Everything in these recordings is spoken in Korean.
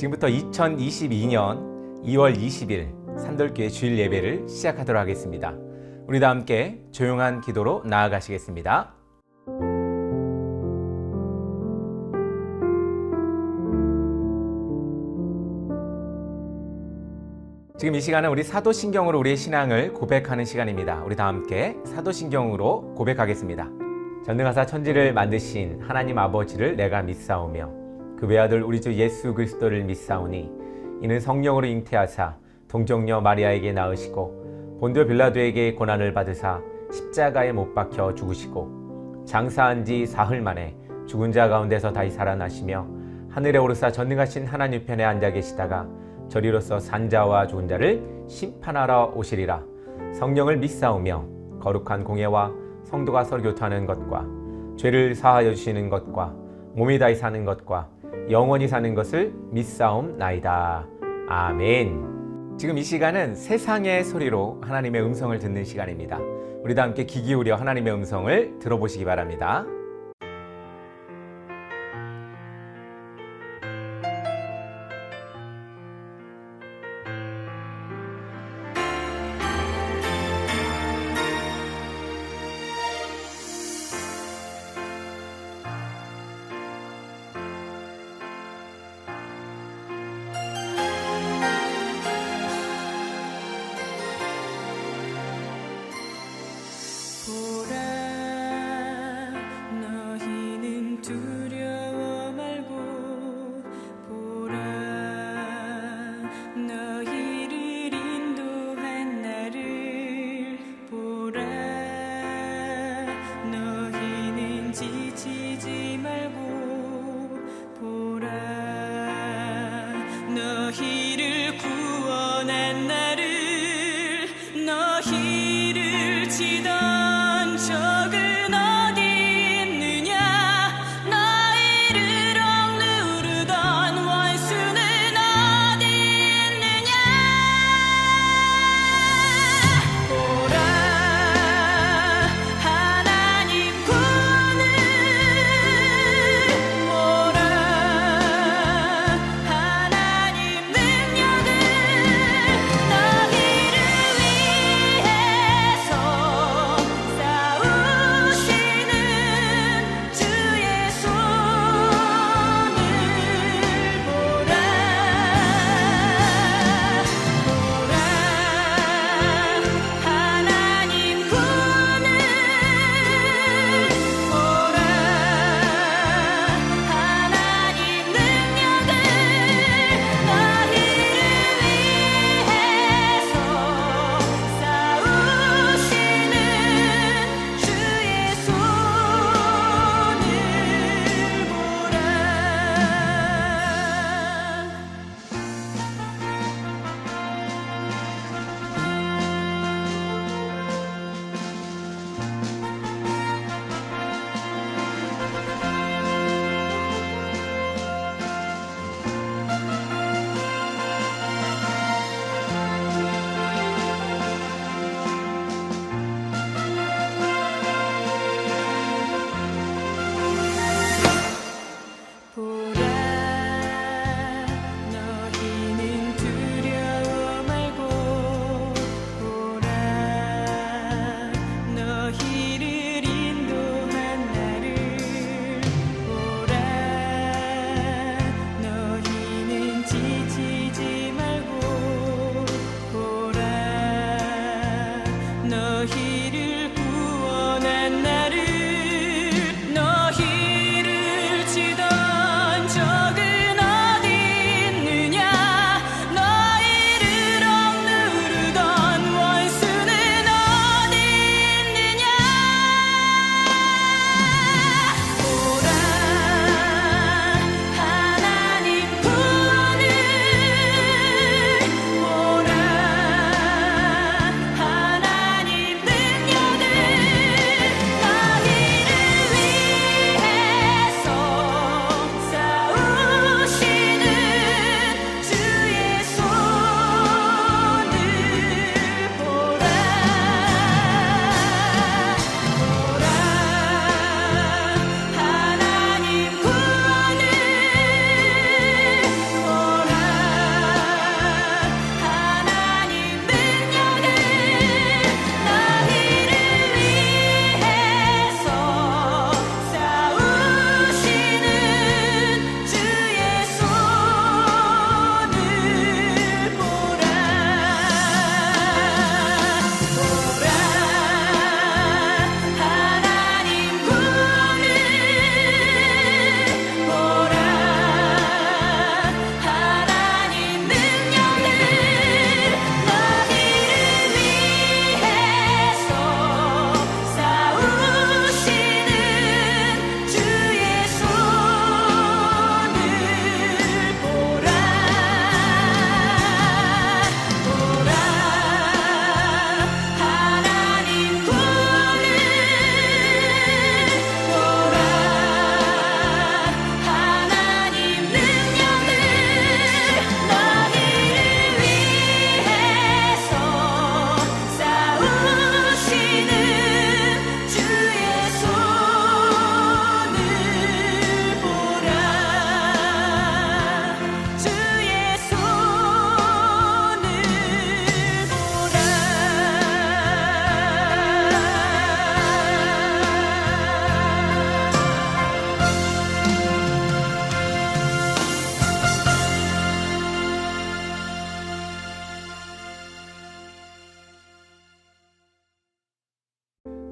지금부터 2022년 2월 20일 산돌교회 주일 예배를 시작하도록 하겠습니다. 우리 다 함께 조용한 기도로 나아가시겠습니다. 지금 이 시간은 우리 사도신경으로 우리의 신앙을 고백하는 시간입니다. 우리 다 함께 사도신경으로 고백하겠습니다. 전능하사 천지를 만드신 하나님 아버지를 내가 믿사오며 그 외아들 우리 주 예수 그리스도를 믿사오니 이는 성령으로 잉태하사 동정녀 마리아에게 낳으시고 본디오 빌라도에게 고난을 받으사 십자가에 못 박혀 죽으시고 장사한 지 사흘 만에 죽은 자 가운데서 다시 살아나시며 하늘에 오르사 전능하신 하나님 편에 앉아 계시다가 저리로서 산자와 죽은 자를 심판하러 오시리라. 성령을 믿사오며 거룩한 공예와 성도가 서로 교통하는 것과 죄를 사하여 주시는 것과 몸이 다히 사는 것과 영원히 사는 것을 믿사옵나이다. 아멘. 지금 이 시간은 세상의 소리로 하나님의 음성을 듣는 시간입니다. 우리 다 함께 귀 기울여 하나님의 음성을 들어보시기 바랍니다.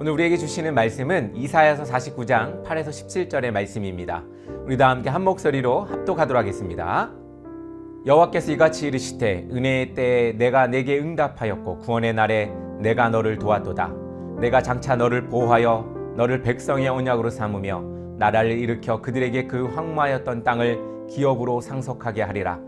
오늘 우리에게 주시는 말씀은 이사야서 49장 8에서 17절의 말씀입니다. 우리 다 함께 한 목소리로 합독하도록 하겠습니다. 여호와께서 이같이 이르시되 은혜의 때에 내가 내게 응답하였고 구원의 날에 내가 너를 도왔도다. 내가 장차 너를 보호하여 너를 백성의 언약으로 삼으며 나라를 일으켜 그들에게 그 황무하였던 땅을 기업으로 상속하게 하리라.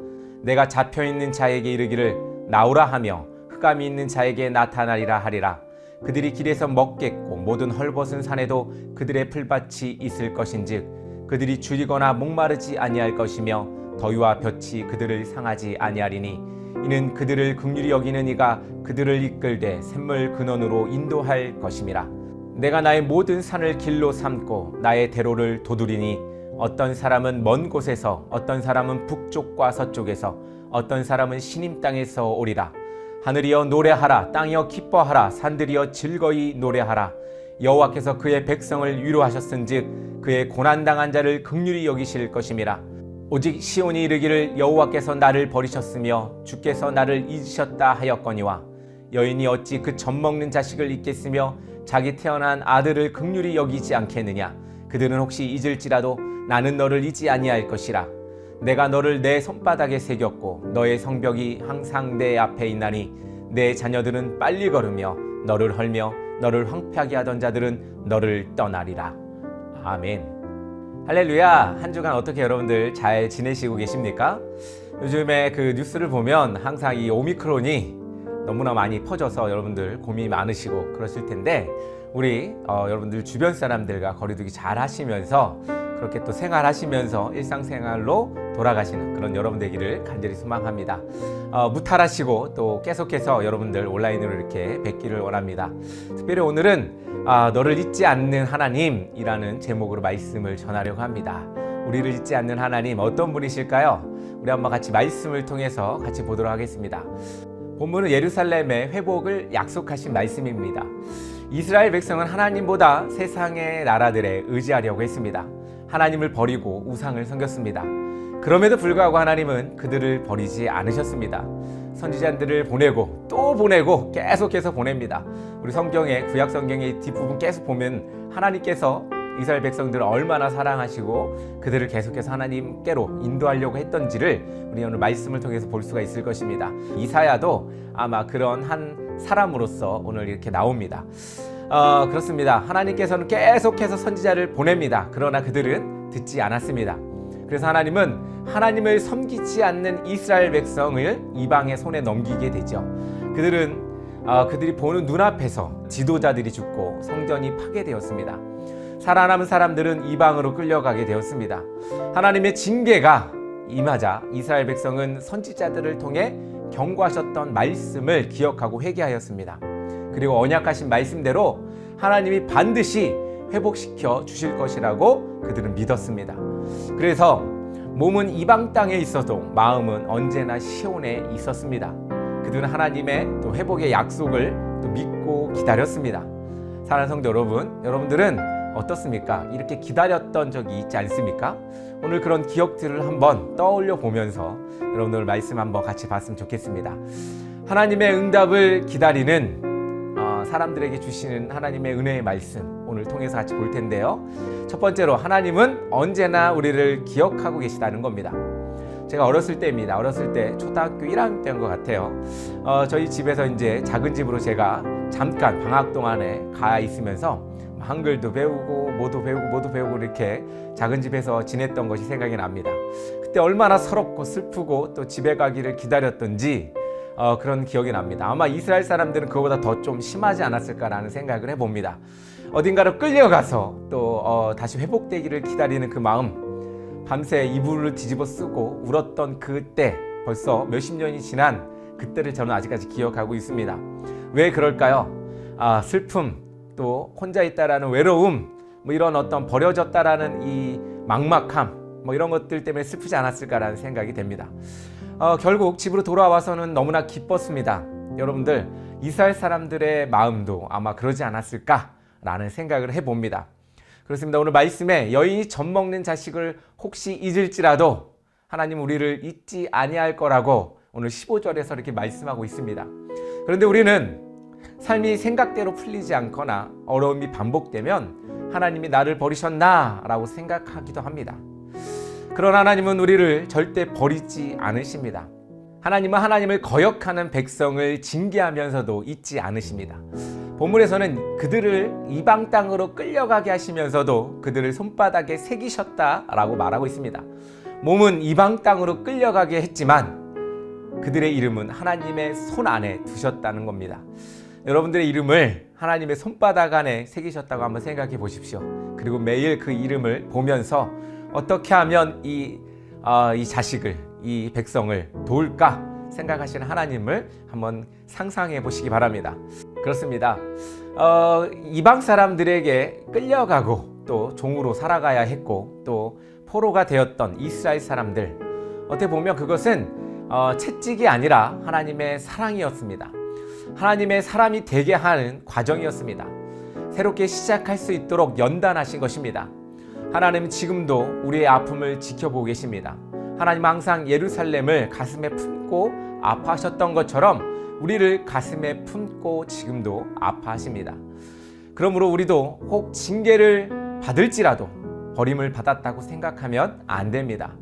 내가 잡혀있는 자에게 이르기를 나오라 하며 흑암이 있는 자에게 나타나리라 하리라. 그들이 길에서 먹겠고 모든 헐벗은 산에도 그들의 풀밭이 있을 것인즉 그들이 줄이거나 목마르지 아니할 것이며 더위와 볕이 그들을 상하지 아니하리니 이는 그들을 긍휼히 여기는 이가 그들을 이끌되 샘물 근원으로 인도할 것임이라. 내가 나의 모든 산을 길로 삼고 나의 대로를 도두리니 어떤 사람은 먼 곳에서 어떤 사람은 북쪽과 서쪽에서 어떤 사람은 시님 땅에서 오리라. 하늘이여 노래하라. 땅이여 기뻐하라. 산들이여 즐거이 노래하라. 여호와께서 그의 백성을 위로하셨은즉 그의 고난당한 자를 긍휼히 여기실 것임이라. 오직 시온이 이르기를 여호와께서 나를 버리셨으며 주께서 나를 잊으셨다 하였거니와 여인이 어찌 그 젖먹는 자식을 잊겠으며 자기 태어난 아들을 긍휼히 여기지 않겠느냐. 그들은 혹시 잊을지라도 나는 너를 잊지 아니할 것이라. 내가 너를 내 손바닥에 새겼고 너의 성벽이 항상 내 앞에 있나니 내 자녀들은 빨리 걸으며 너를 헐며 너를 황폐하게 하던 자들은 너를 떠나리라. 아멘. 할렐루야. 한 주간 어떻게 여러분들 잘 지내시고 계십니까? 요즘에 그 뉴스를 보면 항상 이 오미크론이 너무나 많이 퍼져서 여러분들 고민이 많으시고 그러실 텐데 우리 여러분들 주변 사람들과 거리두기 잘 하시면서 그렇게 또 생활하시면서 일상생활로 돌아가시는 그런 여러분 되기를 간절히 소망합니다. 무탈하시고 또 계속해서 여러분들 온라인으로 이렇게 뵙기를 원합니다. 특별히 오늘은 너를 잊지 않는 하나님이라는 제목으로 말씀을 전하려고 합니다. 우리를 잊지 않는 하나님 어떤 분이실까요? 우리 한번 같이 말씀을 통해서 같이 보도록 하겠습니다. 본문은 예루살렘의 회복을 약속하신 말씀입니다. 이스라엘 백성은 하나님보다 세상의 나라들에 의지하려고 했습니다. 하나님을 버리고 우상을 섬겼습니다. 그럼에도 불구하고 하나님은 그들을 버리지 않으셨습니다. 선지자들을 보내고 또 보내고 계속해서 보냅니다. 우리 성경의 구약 성경의 뒷부분 계속 보면 하나님께서 이스라엘 백성들을 얼마나 사랑하시고 그들을 계속해서 하나님께로 인도하려고 했던지를 우리 오늘 말씀을 통해서 볼 수가 있을 것입니다. 이사야도 아마 그런 한 사람으로서 오늘 이렇게 나옵니다. 그렇습니다. 하나님께서는 계속해서 선지자를 보냅니다. 그러나 그들은 듣지 않았습니다. 그래서 하나님은 하나님을 섬기지 않는 이스라엘 백성을 이방의 손에 넘기게 되죠. 그들이 보는 눈앞에서 지도자들이 죽고 성전이 파괴되었습니다. 살아남은 사람들은 이방으로 끌려가게 되었습니다. 하나님의 징계가 임하자 이스라엘 백성은 선지자들을 통해 경고하셨던 말씀을 기억하고 회개하였습니다. 그리고 언약하신 말씀대로 하나님이 반드시 회복시켜 주실 것이라고 그들은 믿었습니다. 그래서 몸은 이방 땅에 있어도 마음은 언제나 시온에 있었습니다. 그들은 하나님의 또 회복의 약속을 또 믿고 기다렸습니다. 사랑하는 성도 여러분, 여러분들은 어떻습니까? 이렇게 기다렸던 적이 있지 않습니까? 오늘 그런 기억들을 한번 떠올려 보면서 여러분들 말씀 한번 같이 봤으면 좋겠습니다. 하나님의 응답을 기다리는 사람들에게 주시는 하나님의 은혜의 말씀 오늘 통해서 같이 볼 텐데요. 첫 번째로 하나님은 언제나 우리를 기억하고 계시다는 겁니다. 제가 어렸을 때입니다. 어렸을 때 초등학교 1학년 때인 것 같아요. 저희 집에서 이제 작은 집으로 제가 잠깐 방학 동안에 가 있으면서 한글도 배우고 모도 배우고 이렇게 작은 집에서 지냈던 것이 생각이 납니다. 그때 얼마나 서럽고 슬프고 또 집에 가기를 기다렸던지 그런 기억이 납니다. 아마 이스라엘 사람들은 그거보다 더 좀 심하지 않았을까라는 생각을 해봅니다. 어딘가로 끌려가서 또 다시 회복되기를 기다리는 그 마음, 밤새 이불을 뒤집어 쓰고 울었던 그때, 벌써 몇십 년이 지난 그때를 저는 아직까지 기억하고 있습니다. 왜 그럴까요? 슬픔, 또 혼자 있다라는 외로움, 뭐 이런 어떤 버려졌다라는 이 막막함, 뭐 이런 것들 때문에 슬프지 않았을까라는 생각이 됩니다. 결국 집으로 돌아와서는 너무나 기뻤습니다. 여러분들, 이스라엘 사람들의 마음도 아마 그러지 않았을까라는 생각을 해봅니다. 그렇습니다. 오늘 말씀에 여인이 젖먹는 자식을 혹시 잊을지라도 하나님 우리를 잊지 아니할 거라고 오늘 15절에서 이렇게 말씀하고 있습니다. 그런데 우리는 삶이 생각대로 풀리지 않거나 어려움이 반복되면 하나님이 나를 버리셨나 라고 생각하기도 합니다. 그러나 하나님은 우리를 절대 버리지 않으십니다. 하나님은 하나님을 거역하는 백성을 징계하면서도 잊지 않으십니다. 본문에서는 그들을 이방 땅으로 끌려가게 하시면서도 그들을 손바닥에 새기셨다라고 말하고 있습니다. 몸은 이방 땅으로 끌려가게 했지만 그들의 이름은 하나님의 손 안에 두셨다는 겁니다. 여러분들의 이름을 하나님의 손바닥 안에 새기셨다고 한번 생각해 보십시오. 그리고 매일 그 이름을 보면서 어떻게 하면 이 자식을, 이 백성을 도울까 생각하시는 하나님을 한번 상상해 보시기 바랍니다. 그렇습니다. 이방 사람들에게 끌려가고 또 종으로 살아가야 했고 또 포로가 되었던 이스라엘 사람들, 어떻게 보면 그것은 채찍이 아니라 하나님의 사랑이었습니다. 하나님의 사람이 되게 하는 과정이었습니다. 새롭게 시작할 수 있도록 연단하신 것입니다. 하나님은 지금도 우리의 아픔을 지켜보고 계십니다. 하나님 항상 예루살렘을 가슴에 품고 아파하셨던 것처럼 우리를 가슴에 품고 지금도 아파하십니다. 그러므로 우리도 혹 징계를 받을지라도 버림을 받았다고 생각하면 안 됩니다.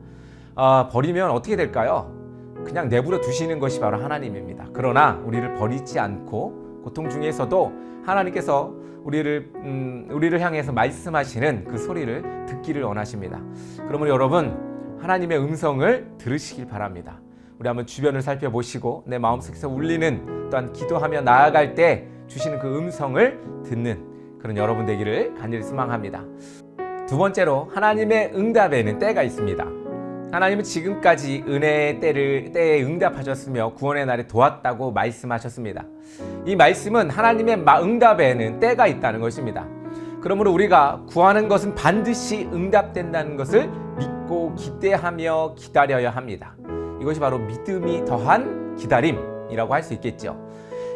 버리면 어떻게 될까요? 그냥 내버려 두시는 것이 바로 하나님입니다. 그러나 우리를 버리지 않고 고통 중에서도 하나님께서 우리를 향해서 말씀하시는 그 소리를 듣기를 원하십니다. 그러므로 여러분, 하나님의 음성을 들으시길 바랍니다. 우리 한번 주변을 살펴보시고 내 마음속에서 울리는, 또한 기도하며 나아갈 때 주시는 그 음성을 듣는 그런 여러분 되기를 간절히 소망합니다. 두 번째로, 하나님의 응답에는 때가 있습니다. 하나님은 지금까지 은혜의 때에 응답하셨으며 구원의 날에 도왔다고 말씀하셨습니다. 이 말씀은 하나님의 응답에는 때가 있다는 것입니다. 그러므로 우리가 구하는 것은 반드시 응답된다는 것을 믿고 기대하며 기다려야 합니다. 이것이 바로 믿음이 더한 기다림이라고 할 수 있겠죠.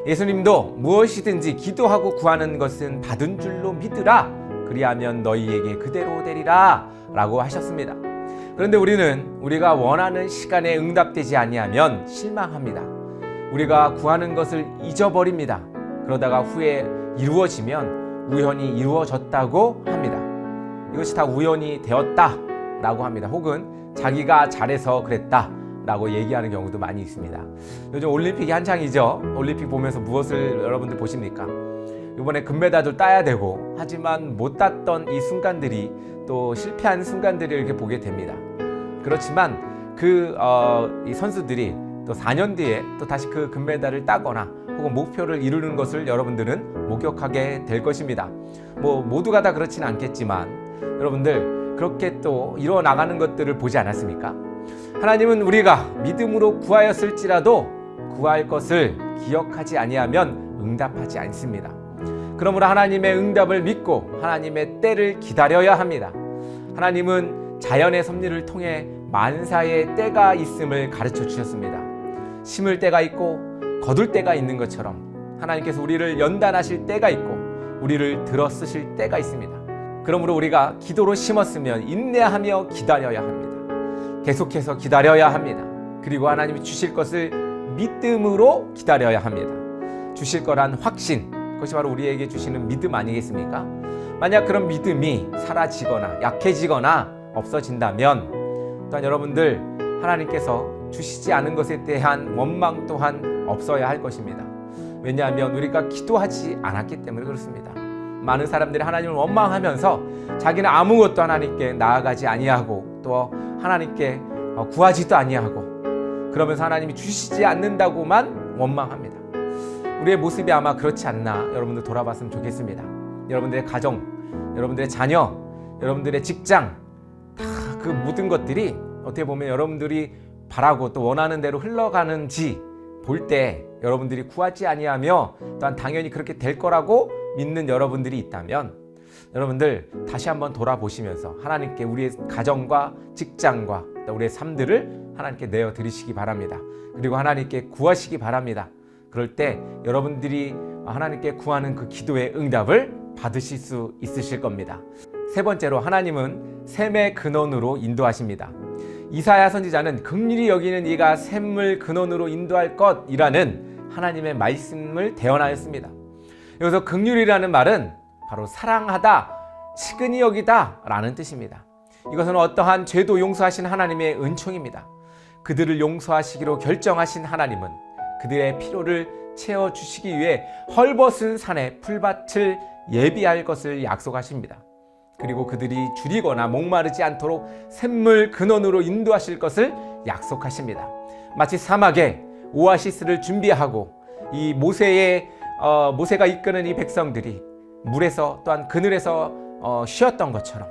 예수님도 무엇이든지 기도하고 구하는 것은 받은 줄로 믿으라, 그리하면 너희에게 그대로 되리라 라고 하셨습니다. 그런데 우리가 원하는 시간에 응답되지 아니하면 실망합니다. 우리가 구하는 것을 잊어버립니다. 그러다가 후에 이루어지면 우연히 이루어졌다고 합니다. 이것이 다 우연이 되었다라고 합니다. 혹은 자기가 잘해서 그랬다라고 얘기하는 경우도 많이 있습니다. 요즘 올림픽이 한창이죠. 올림픽 보면서 무엇을 여러분들 보십니까? 이번에 금메달도 따야 되고, 하지만 못 땄던 이 순간들이, 또 실패한 순간들을 이렇게 보게 됩니다. 그렇지만 이 선수들이 또 4년 뒤에 또 다시 그 금메달을 따거나 혹은 목표를 이루는 것을 여러분들은 목격하게 될 것입니다. 모두가 다 그렇지는 않겠지만 여러분들 그렇게 또 이루어 나가는 것들을 보지 않았습니까? 하나님은 우리가 믿음으로 구하였을지라도 구할 것을 기억하지 아니하면 응답하지 않습니다. 그러므로 하나님의 응답을 믿고 하나님의 때를 기다려야 합니다. 하나님은 자연의 섭리를 통해 만사의 때가 있음을 가르쳐 주셨습니다. 심을 때가 있고 거둘 때가 있는 것처럼 하나님께서 우리를 연단하실 때가 있고 우리를 들어 쓰실 때가 있습니다. 그러므로 우리가 기도로 심었으면 인내하며 기다려야 합니다. 계속해서 기다려야 합니다. 그리고 하나님이 주실 것을 믿음으로 기다려야 합니다. 주실 거란 확신, 그것이 바로 우리에게 주시는 믿음 아니겠습니까? 만약 그런 믿음이 사라지거나 약해지거나 없어진다면 또한 여러분들 하나님께서 주시지 않은 것에 대한 원망 또한 없어야 할 것입니다. 왜냐하면 우리가 기도하지 않았기 때문에 그렇습니다. 많은 사람들이 하나님을 원망하면서 자기는 아무것도 하나님께 나아가지 아니하고 또 하나님께 구하지도 아니하고 그러면서 하나님이 주시지 않는다고만 원망합니다. 우리의 모습이 아마 그렇지 않나 여러분들 돌아봤으면 좋겠습니다. 여러분들의 가정, 여러분들의 자녀, 여러분들의 직장, 다 그 모든 것들이 어떻게 보면 여러분들이 바라고 또 원하는 대로 흘러가는지 볼 때 여러분들이 구하지 아니하며 또한 당연히 그렇게 될 거라고 믿는 여러분들이 있다면 여러분들 다시 한번 돌아보시면서 하나님께 우리의 가정과 직장과 우리의 삶들을 하나님께 내어드리시기 바랍니다. 그리고 하나님께 구하시기 바랍니다. 그럴 때 여러분들이 하나님께 구하는 그 기도의 응답을 받으실 수 있으실 겁니다. 세 번째로, 하나님은 샘의 근원으로 인도하십니다. 이사야 선지자는 긍휼히 여기는 이가 샘을 근원으로 인도할 것이라는 하나님의 말씀을 대언하였습니다. 여기서 긍휼이라는 말은 바로 사랑하다, 치근히 여기다 라는 뜻입니다. 이것은 어떠한 죄도 용서하신 하나님의 은총입니다. 그들을 용서하시기로 결정하신 하나님은 그들의 필요를 채워주시기 위해 헐벗은 산에 풀밭을 예비할 것을 약속하십니다. 그리고 그들이 줄이거나 목마르지 않도록 샘물 근원으로 인도하실 것을 약속하십니다. 마치 사막에 오아시스를 준비하고 이 모세가 이끄는 이 백성들이 물에서 또한 그늘에서 쉬었던 것처럼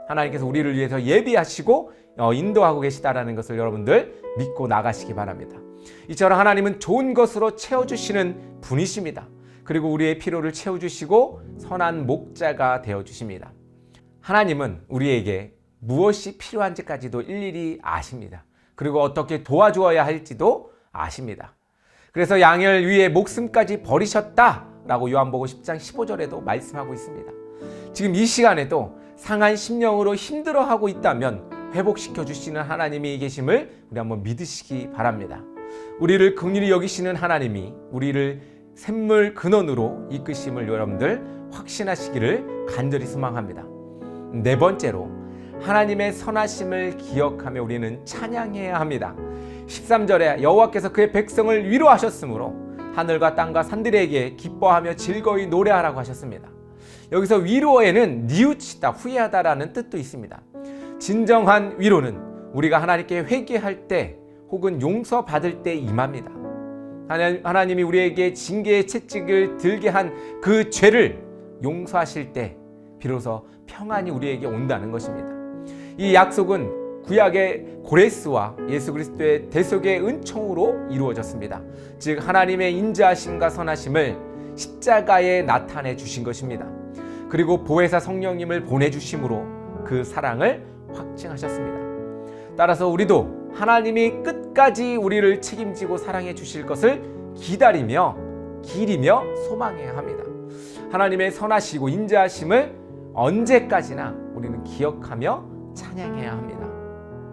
하나님께서 우리를 위해서 예비하시고 인도하고 계시다라는 것을 여러분들 믿고 나가시기 바랍니다. 이처럼 하나님은 좋은 것으로 채워주시는 분이십니다. 그리고 우리의 필요를 채워주시고 선한 목자가 되어주십니다. 하나님은 우리에게 무엇이 필요한지까지도 일일이 아십니다. 그리고 어떻게 도와주어야 할지도 아십니다. 그래서 양을 위해 목숨까지 버리셨다라고 요한복음 10장 15절에도 말씀하고 있습니다. 지금 이 시간에도 상한 심령으로 힘들어하고 있다면 회복시켜 주시는 하나님이 계심을 우리 한번 믿으시기 바랍니다. 우리를 긍휼히 여기시는 하나님이 우리를 샘물 근원으로 이끄심을 여러분들 확신하시기를 간절히 소망합니다. 네 번째로 하나님의 선하심을 기억하며 우리는 찬양해야 합니다. 13절에 여호와께서 그의 백성을 위로하셨으므로 하늘과 땅과 산들에게 기뻐하며 즐거이 노래하라고 하셨습니다. 여기서 위로에는 뉘우치다, 후회하다라는 뜻도 있습니다. 진정한 위로는 우리가 하나님께 회개할 때 혹은 용서받을 때 임합니다. 하나님이 우리에게 징계의 채찍을 들게 한 그 죄를 용서하실 때 비로소 평안이 우리에게 온다는 것입니다. 이 약속은 구약의 고레스와 예수 그리스도의 대속의 은총으로 이루어졌습니다. 즉 하나님의 인자하심과 선하심을 십자가에 나타내 주신 것입니다. 그리고 보혜사 성령님을 보내주심으로 그 사랑을 확증하셨습니다. 따라서 우리도 하나님이 끝까지 우리를 책임지고 사랑해 주실 것을 기다리며 소망해야 합니다. 하나님의 선하시고 인자하심을 언제까지나 우리는 기억하며 찬양해야 합니다.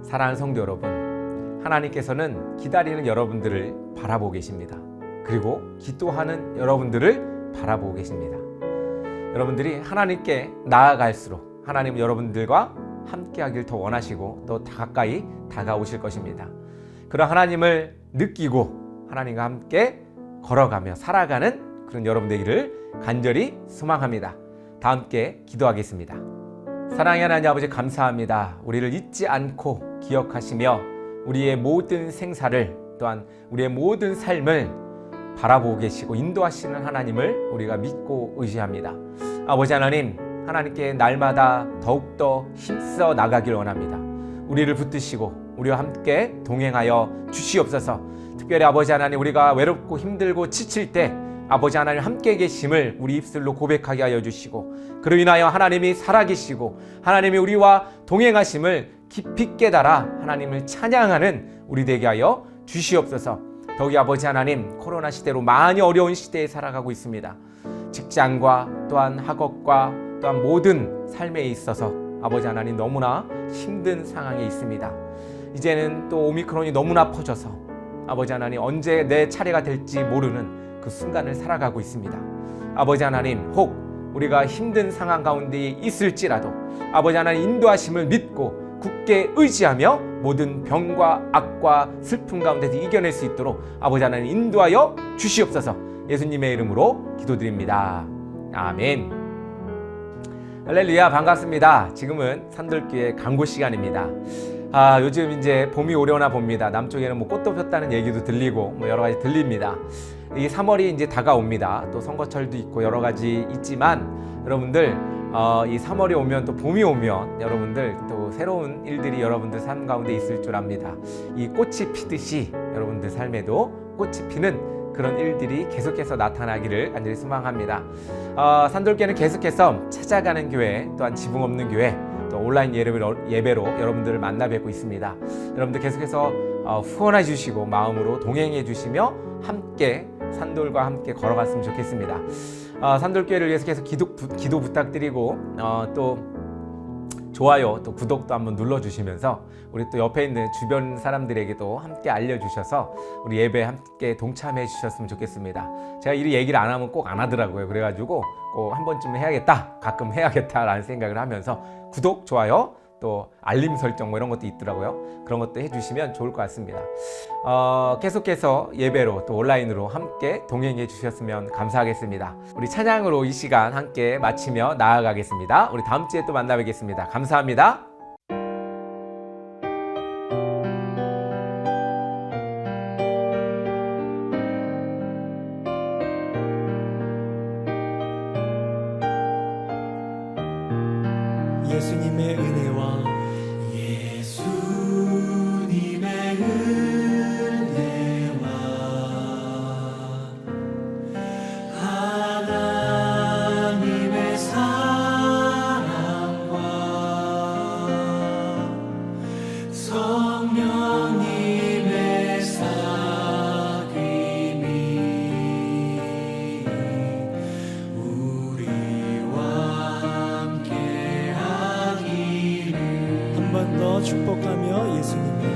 사랑하는 성도 여러분, 하나님께서는 기다리는 여러분들을 바라보고 계십니다. 그리고 기도하는 여러분들을 바라보고 계십니다. 여러분들이 하나님께 나아갈수록 하나님은 여러분들과 함께하길 더 원하시고 더 가까이 다가오실 것입니다. 그런 하나님을 느끼고 하나님과 함께 걸어가며 살아가는 그런 여러분 되기를 간절히 소망합니다. 다 함께 기도하겠습니다. 사랑의 하나님 아버지 감사합니다. 우리를 잊지 않고 기억하시며 우리의 모든 생사를 또한 우리의 모든 삶을 바라보고 계시고 인도하시는 하나님을 우리가 믿고 의지합니다. 아버지 하나님, 하나님께 날마다 더욱더 힘써 나가길 원합니다. 우리를 붙드시고 우리와 함께 동행하여 주시옵소서. 특별히 아버지 하나님, 우리가 외롭고 힘들고 지칠 때 아버지 하나님 함께 계심을 우리 입술로 고백하게 하여 주시고, 그로 인하여 하나님이 살아계시고 하나님이 우리와 동행하심을 깊이 깨달아 하나님을 찬양하는 우리 되게 하여 주시옵소서. 더욱이 아버지 하나님, 코로나 시대로 많이 어려운 시대에 살아가고 있습니다. 직장과 또한 학업과 또한 모든 삶에 있어서 아버지 하나님 너무나 힘든 상황에 있습니다. 이제는 또 오미크론이 너무나 퍼져서 아버지 하나님 언제 내 차례가 될지 모르는 그 순간을 살아가고 있습니다. 아버지 하나님, 혹 우리가 힘든 상황 가운데 있을지라도 아버지 하나님 인도하심을 믿고 굳게 의지하며 모든 병과 악과 슬픔 가운데서 이겨낼 수 있도록 아버지 하나님 인도하여 주시옵소서. 예수님의 이름으로 기도드립니다. 아멘. 할렐루야, 반갑습니다. 지금은 산돌교회 광고 시간입니다. 요즘 이제 봄이 오려나 봅니다. 남쪽에는 뭐 꽃도 폈다는 얘기도 들리고 뭐 여러 가지 들립니다. 이 3월이 이제 다가옵니다. 또 선거철도 있고 여러 가지 있지만 여러분들 이 3월이 오면 또 봄이 오면 여러분들 또 새로운 일들이 여러분들 삶 가운데 있을 줄 압니다. 이 꽃이 피듯이 여러분들 삶에도 꽃이 피는 그런 일들이 계속해서 나타나기를 간절히 소망합니다. 산돌교회는 계속해서 찾아가는 교회, 또한 지붕 없는 교회, 또 온라인 예배로 여러분들을 만나 뵙고 있습니다. 여러분들 계속해서 후원해 주시고 마음으로 동행해 주시며 함께 산돌과 함께 걸어갔으면 좋겠습니다. 산돌교회를 위해서 계속 기도 부탁드리고 또 좋아요 또 구독도 한번 눌러주시면서 우리 또 옆에 있는 주변 사람들에게도 함께 알려주셔서 우리 예배에 함께 동참해 주셨으면 좋겠습니다. 제가 이 얘기를 안 하면 꼭 안 하더라고요. 그래가지고 꼭 한 번쯤 해야겠다, 가끔 해야겠다라는 생각을 하면서 구독, 좋아요 또 알림 설정 뭐 이런 것도 있더라고요. 그런 것도 해주시면 좋을 것 같습니다. 계속해서 예배로 또 온라인으로 함께 동행해 주셨으면 감사하겠습니다. 우리 찬양으로 이 시간 함께 마치며 나아가겠습니다. 우리 다음 주에 또 만나 뵙겠습니다. 감사합니다. 예수님의 은혜와 하나님의 사랑과 성령님의 사귐이 우리와 함께하기를. 한 번 더 축복하며 예수님의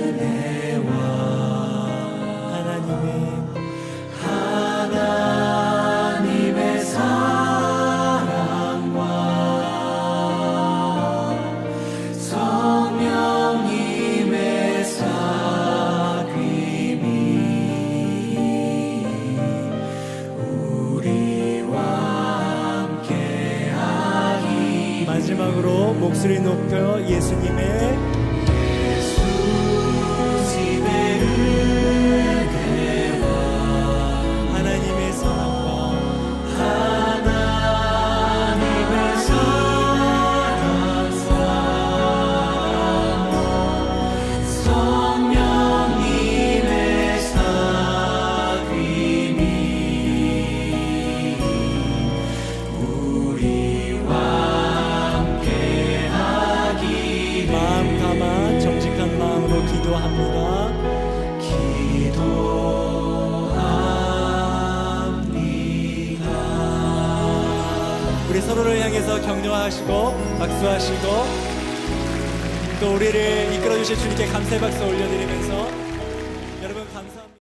은혜와 하나님의 사랑과 성령님의 사귐이 우리와 함께하기. 마지막으로 목소리 높여 예수님의 은혜와 하나님의 사랑과 하나님의 사랑과 성령님의 사귐이 우리와 함께하기를. 마음 감아 정직한 마음으로 기도합니다. 우리 서로를 향해서 격려하시고 박수하시고 또 우리를 이끌어 주실 주님께 감사의 박수 올려드리면서